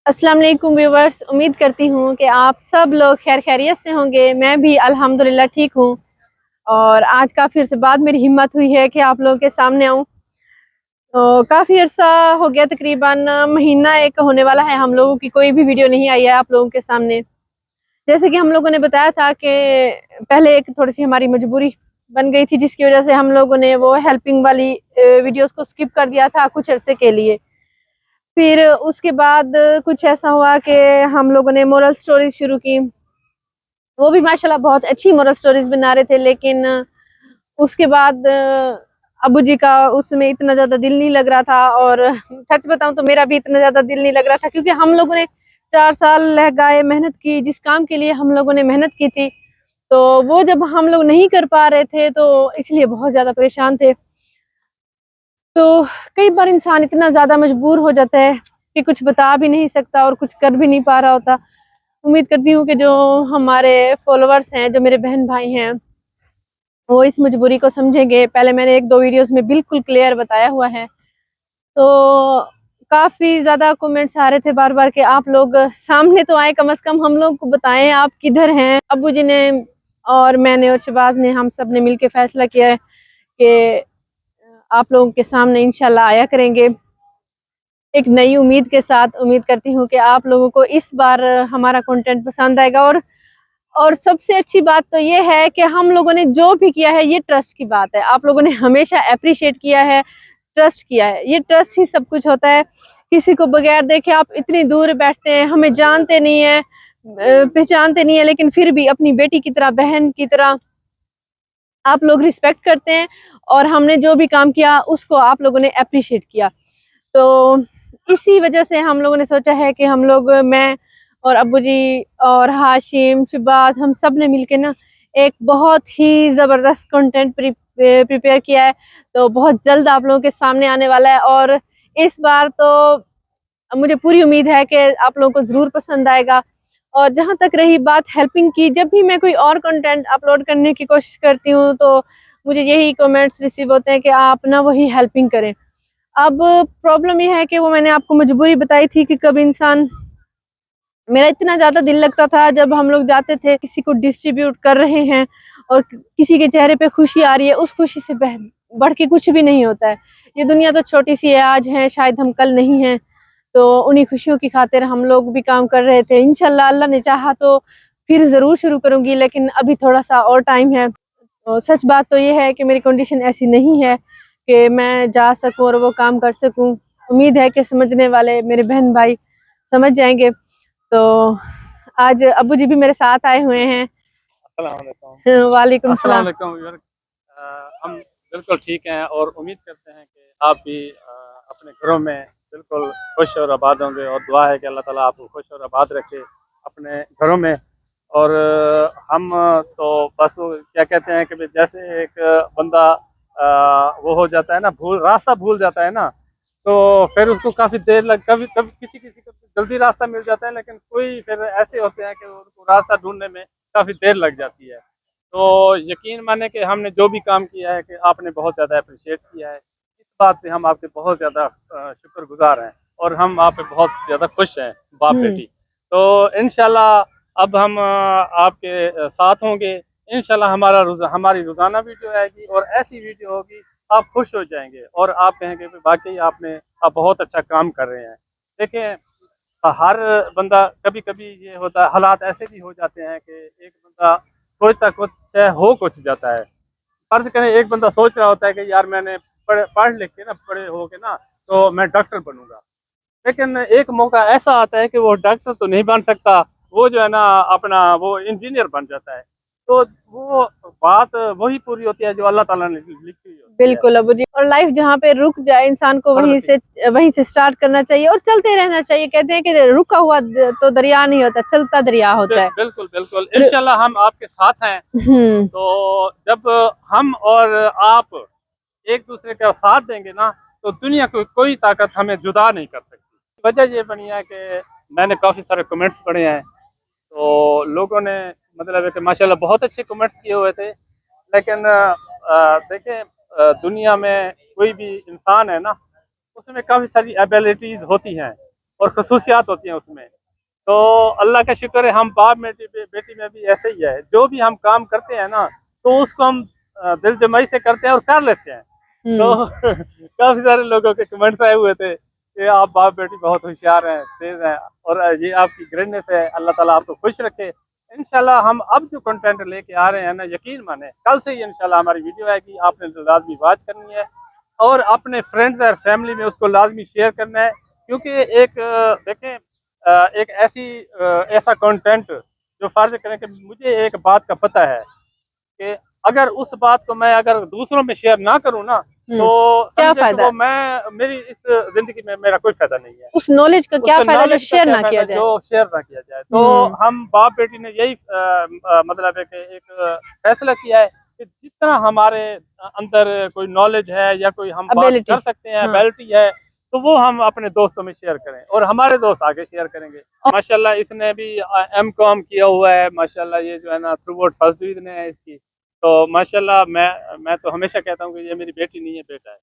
अस्सलाम वालेकुम व्यूवर्स, उम्मीद करती हूँ कि आप सब लोग खैर खैरियत से होंगे। मैं भी अल्हम्दुलिल्लाह ठीक हूँ। और आज काफ़ी अर्से बाद मेरी हिम्मत हुई है कि आप लोगों के सामने आऊँ। तो काफ़ी अर्सा हो गया, तकरीबन महीना एक होने वाला है हम लोगों की कोई भी वीडियो नहीं आई है आप लोगों के सामने। जैसे कि हम लोगों ने बताया था कि पहले एक थोड़ी सी हमारी मजबूरी बन गई थी, जिसकी वजह से हम लोगों ने वो हेल्पिंग वाली वीडियोस को स्किप कर दिया था कुछ अरसे के लिए। फिर उसके बाद कुछ ऐसा हुआ कि हम लोगों ने मोरल स्टोरीज शुरू की। वो भी माशाल्लाह बहुत अच्छी मोरल स्टोरीज बना रहे थे, लेकिन उसके बाद अब्बू जी का उसमें इतना ज़्यादा दिल नहीं लग रहा था। और सच बताऊं तो मेरा भी इतना ज़्यादा दिल नहीं लग रहा था, क्योंकि हम लोगों ने 4 साल लगाए मेहनत की, जिस काम के लिए हम लोगों ने मेहनत की थी, तो वो जब हम लोग नहीं कर पा रहे थे तो इसलिए बहुत ज़्यादा परेशान थे। तो कई बार इंसान इतना ज़्यादा मजबूर हो जाता है कि कुछ बता भी नहीं सकता और कुछ कर भी नहीं पा रहा होता। उम्मीद करती हूँ कि जो हमारे फॉलोअर्स हैं, जो मेरे बहन भाई हैं, वो इस मजबूरी को समझेंगे। पहले मैंने 1-2 वीडियोस में बिल्कुल क्लियर बताया हुआ है। तो काफ़ी ज़्यादा कमेंट्स आ रहे थे बार-बार कि आप लोग सामने तो आए, कम से कम हम लोग को बताएं आप किधर हैं। अब्बू जी ने और मैंने और शहबाज ने, हम सब ने मिलके फैसला किया है कि आप लोगों के सामने इंशाल्लाह आया करेंगे एक नई उम्मीद के साथ। उम्मीद करती हूँ कि आप लोगों को इस बार हमारा कंटेंट पसंद आएगा। और सबसे अच्छी बात तो ये है कि हम लोगों ने जो भी किया है, ये ट्रस्ट की बात है। आप लोगों ने हमेशा अप्रिशिएट किया है, ट्रस्ट किया है। ये ट्रस्ट ही सब कुछ होता है। किसी को बगैर देखे आप इतनी दूर बैठते हैं, हमें जानते नहीं है, पहचानते नहीं है, लेकिन फिर भी अपनी बेटी की तरह, बहन की तरह आप लोग रिस्पेक्ट करते हैं। और हमने जो भी काम किया उसको आप लोगों ने अप्रिशिएट किया। तो इसी वजह से हम लोगों ने सोचा है कि हम लोग, मैं और अब्बू जी और हाशिम, शहबाज, हम सब ने मिलके ना एक बहुत ही ज़बरदस्त कंटेंट प्रिपेयर किया है। तो बहुत जल्द आप लोगों के सामने आने वाला है। और इस बार तो मुझे पूरी उम्मीद है कि आप लोगों को ज़रूर पसंद आएगा। और जहाँ तक रही बात हेल्पिंग की, जब भी मैं कोई और कंटेंट अपलोड करने की कोशिश करती हूँ तो मुझे यही कमेंट्स रिसीव होते हैं कि आप ना वही हेल्पिंग करें। अब प्रॉब्लम ये है कि वो मैंने आपको मजबूरी बताई थी कि कब इंसान, मेरा इतना ज़्यादा दिल लगता था जब हम लोग जाते थे, किसी को डिस्ट्रीब्यूट कर रहे हैं और किसी के चेहरे पे खुशी आ रही है, उस खुशी से बढ़ के कुछ भी नहीं होता है। ये दुनिया तो छोटी सी है, आज है शायद हम कल नहीं हैं। तो उन्हीं खुशियों की खातिर हम लोग भी काम कर रहे थे। इंशाल्लाह अल्लाह ने चाहा तो फिर ज़रूर शुरू करूँगी, लेकिन अभी थोड़ा-सा और टाइम है। सच बात तो ये है कि मेरी कंडीशन ऐसी नहीं है कि मैं जा सकूँ और वो काम कर सकूँ। उम्मीद है कि समझने वाले मेरे बहन भाई समझ जाएँगे। तो आज अब्बू जी भी मेरे साथ आए हुए हैं। अस्सलाम वालेकुम। वालेकुम अस्सलाम सलाम। वालेकुम यार। हम बिल्कुल ठीक हैं और उम्मीद करते हैं कि आप भी अपने घरों में बिल्कुल खुश और आबाद होंगे और दुआ है कि अल्लाह ताला आपको खुश और आबाद रखे अपने घरों में। और हम तो बस वो क्या कहते हैं कि जैसे एक बंदा वो हो जाता है ना, रास्ता भूल जाता है ना, तो फिर उसको काफ़ी देर लग कभी कभी किसी किसी को जल्दी रास्ता मिल जाता है, लेकिन कोई फिर ऐसे होते हैं कि उनको रास्ता ढूंढने में काफ़ी देर लग जाती है। तो यकीन माने कि हमने जो भी काम किया है कि आपने बहुत ज़्यादा अप्रिशिएट किया है। इस बात पे हम आपके बहुत ज़्यादा शुक्रगुज़ार हैं और हम आप पे बहुत ज़्यादा खुश हैं हुँ। बाप-बेटी। तो इंशाल्लाह अब हम आपके साथ होंगे। इंशाल्लाह हमारी रोज़ाना वीडियो आएगी और ऐसी वीडियो होगी, आप खुश हो जाएँगे और आप कहेंगे कि वाक़ई आप बहुत अच्छा काम कर रहे हैं। देखें, हर बंदा कभी-कभी ये होता है, हालात ऐसे भी हो जाते हैं कि एक बंदा सोचता कुछ है, हो कुछ जाता है। फ़र्ज़ करें एक बंदा सोच रहा होता है कि यार मैंने पढ़ लिख के ना, बड़े हो के ना, तो मैं डॉक्टर बनूँगा। लेकिन एक मौका ऐसा आता है कि वो डॉक्टर तो नहीं बन सकता, वो जो है ना अपना वो इंजीनियर बन जाता है। तो वो बात वही पूरी होती है जो अल्लाह ताला ने लिखी हुई होती है। बिल्कुल अब्बू जी। और लाइफ जहाँ पे रुक जाए, इंसान को वहीं से स्टार्ट करना चाहिए और चलते रहना चाहिए। कहते हैं कि रुका हुआ तो दरिया नहीं होता, चलता दरिया होता है। बिल्कुल, बिल्कुल। इंशाल्लाह हम आपके साथ हैं। हुँ। तो जब हम और आप एक-दूसरे का साथ देंगे ना, तो दुनिया की कोई ताकत हमें जुदा नहीं कर सकती। वजह ये बनी है कि मैंने काफ़ी सारे कमेंट्स पढ़े हैं, तो लोगों ने मतलब है कि माशाल्लाह बहुत अच्छे कमेंट्स किए हुए थे। लेकिन देखें, दुनिया में कोई भी इंसान है ना, उसमें काफ़ी सारी एबिलिटीज़ होती हैं। और खसूसियात होती हैं उसमें। तो अल्लाह का शुक्र है, हम बाप बेटी में भी ऐसे ही है। जो भी हम काम करते हैं ना, तो उसको हम दिल जमाई से करते हैं और कर लेते हैं। तो काफी सारे लोगों के कमेंट्स आए हुए थे कि आप बाप बेटी बहुत होशियार हैं, तेज हैं, और ये आपकी ग्रेटनेस है, अल्लाह ताला आपको खुश रखे। इंशाल्लाह हम अब जो कंटेंट लेके आ रहे हैं ना, यकीन माने कल से ही इंशाल्लाह हमारी वीडियो आएगी, आपने लाजमी वॉच करनी है और अपने फ्रेंड्स और फैमिली में उसको लाजमी शेयर करना है। क्योंकि एक देखें, एक ऐसा कंटेंट जो फर्ज करें कि मुझे एक बात का पता है कि अगर उस बात को मैं अगर दूसरों में शेयर ना करूं ना, तो क्या समझे कि फायदा, वो मेरी इस जिंदगी में मेरा कोई फायदा नहीं है। उस नॉलेज का क्या उसका फायदा जो knowledge का शेयर क्या ना फायदा किया जाए। जो शेयर ना किया जाए। तो हम बाप बेटी ने यही मतलब है कि एक फैसला किया है कि जितना हमारे अंदर कोई नॉलेज है या कोई हम बात एबिलिटी, कर सकते हैं, हाँ। एबिलिटी है, तो वो हम अपने दोस्तों में शेयर करें और हमारे दोस्त आगे शेयर करेंगे। माशाल्लाह इसने भी M.Com किया हुआ है, माशाल्लाह ये जो है ना थ्रू आउट फर्स्ट डिवीजन है इसकी। तो माशाल्लाह मैं तो हमेशा कहता हूँ कि ये मेरी बेटी नहीं है, बेटा है।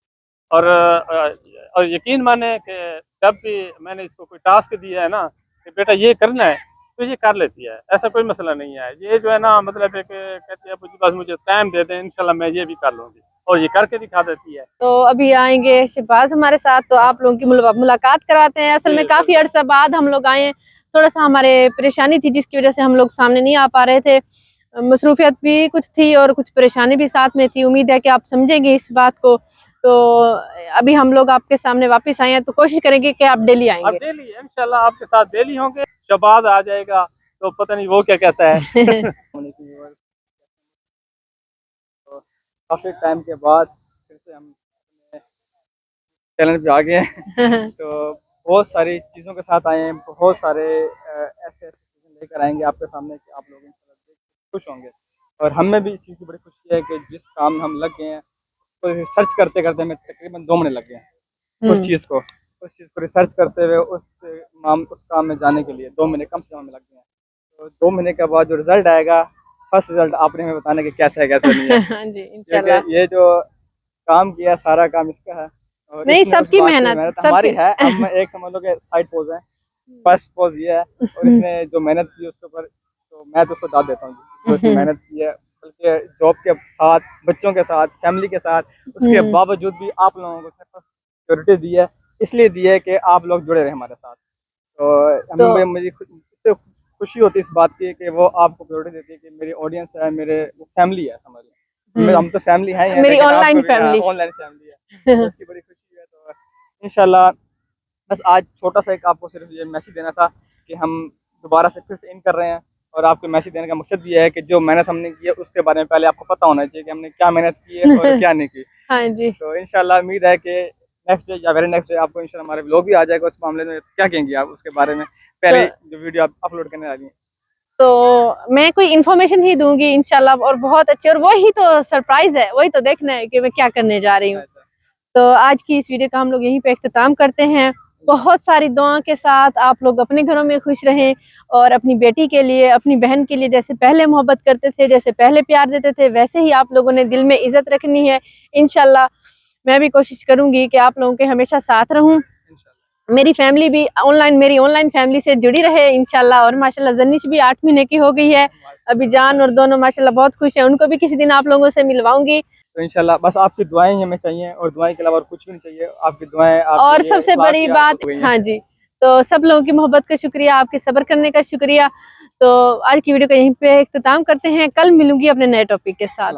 और यकीन माने कि जब भी मैंने इसको कोई टास्क दिया है ना कि बेटा ये करना है, तो ये कर लेती है, ऐसा कोई मसला नहीं है। ये जो है ना मतलब है कि कहती है मुझे बस मुझे टाइम दे दें, इंशाल्लाह मैं ये भी कर लूँगी, और ये करके दिखा देती है। तो अभी आएंगे शहबाज हमारे साथ, तो आप लोगों की मुलाकात करवाते हैं। असल में काफी अरसा बाद हम लोग आए हैं, थोड़ा सा हमारे परेशानी थी जिसकी वजह से हम लोग सामने नहीं आ पा रहे थे। मसरूफियत भी कुछ थी और कुछ परेशानी भी साथ में थी। उम्मीद है कि आप समझेंगे इस बात को। तो अभी हम लोग आपके सामने वापस आए हैं, तो कोशिश करेंगे कि आप डेली अब आएंगे। डेली इंशाल्लाह आपके साथ डेली होंगे। शहबाज आ जाएगा तो पता नहीं वो क्या कहता है। तो काफ़ी टाइम के बाद फिर से हम चैनल पे आ गए हैं। तो बहुत सारी चीज़ों के साथ आए हैं, बहुत सारे ऐसे चीज़ें लेकर आएंगे आपके सामने कि आप लोग इंशाल्लाह देख के खुश होंगे। और हमें भी इस चीज़ की बड़ी खुशी है कि जिस काम में हम लग गए हैं, तो सर्च करते करते हमें तकरीबन 2 महीने लग गए हैं उस चीज़ को रिसर्च करते हुए उस काम में जाने के लिए 2 महीने कम से कम हमें लग गए हैं। तो 2 महीने के बाद जो रिज़ल्ट आएगा, फर्स्ट रिज़ल्ट आपने हमें बताना कि कैसा है कैसा नहीं है। हाँ जी, इंशाल्लाह। क्योंकि ये जो काम किया सारा काम इसका है और नहीं, इसने उस सबकी बात की मेहनत हमारी है। हम एक समझ लो कि साइड पोज है, फर्स्ट पोज ये है, और इसने जो मेहनत की उसके ऊपर तो मैं तो उसको दाद देता हूँ जो इसने मेहनत की है। बल्कि जॉब के साथ, बच्चों के साथ, फैमिली के साथ, उसके बावजूद भी आप लोगों को सिक्योरिटी दी है, इसलिए दी है कि आप लोग जुड़े रहे हमारे साथ। तो हमें मुझे इससे खुशी होती है इस बात की कि वो आपको प्रायोरिटी देती है कि मेरी ऑडियंस है, मेरे फैमिली है, समझ लो हम तो फैमिली है ही है, मेरी लेकिन ऑनलाइन आपको भी ऑनलाइन फैमिली है, तो इसकी बड़ी खुशी है। तो इंशाल्लाह बस आज छोटा सा एक आपको सिर्फ ये मैसेज देना था कि हम दोबारा से फिर से इन कर रहे हैं, और आपको मैसेज देने का मकसद ये है कि जो मेहनत हमने की है उसके बारे में पहले आपको पता होना चाहिए कि हमने क्या मेहनत की है और क्या नहीं की। हाँ जी। तो इंशाल्लाह उम्मीद है कि नेक्स्ट डे या वेरी नेक्स्ट डे आपको इंशाल्लाह हमारे व्लॉग भी आ जाएगा उस मामले में। क्या कहेंगे आप उसके बारे में, पहले जो वीडियो आप अपलोड करने वाली हैं? तो मैं कोई इन्फॉर्मेशन ही दूंगी इंशाल्लाह, और बहुत अच्छे, और वही तो सरप्राइज है, वही तो देखना है कि मैं क्या करने जा रही हूँ। तो आज की इस वीडियो का हम लोग यहीं पे इख्तिताम करते हैं। बहुत सारी दुआ के साथ आप लोग अपने घरों में खुश रहें, और अपनी बेटी के लिए, अपनी बहन के लिए जैसे पहले मोहब्बत करते थे, जैसे पहले प्यार देते थे, वैसे ही आप लोगों ने दिल में इज्जत रखनी है। इंशाल्लाह मैं भी कोशिश करूंगी कि आप लोगों के हमेशा साथ रहूं। मेरी फैमिली भी मेरी ऑनलाइन फैमिली से जुड़ी रहे इंशाल्लाह। और माशाल्लाह जनिश भी 8 महीने की हो गई है, अभी जान और दोनों माशाल्लाह बहुत खुश हैं। उनको भी किसी दिन आप लोगों से मिलवाऊंगी। तो इंशाल्लाह बस आपकी दुआएं ही हमें चाहिए, और दुआएं के अलावा और कुछ भी नहीं चाहिए। आपकी दुआएं, और सबसे बड़ी बात, हाँ जी, तो सब लोगों की मोहब्बत का शुक्रिया, आपके सब्र करने का शुक्रिया। तो आज की वीडियो का यहीं पे इख्तिताम करते हैं। कल मिलूंगी अपने नए टॉपिक के साथ।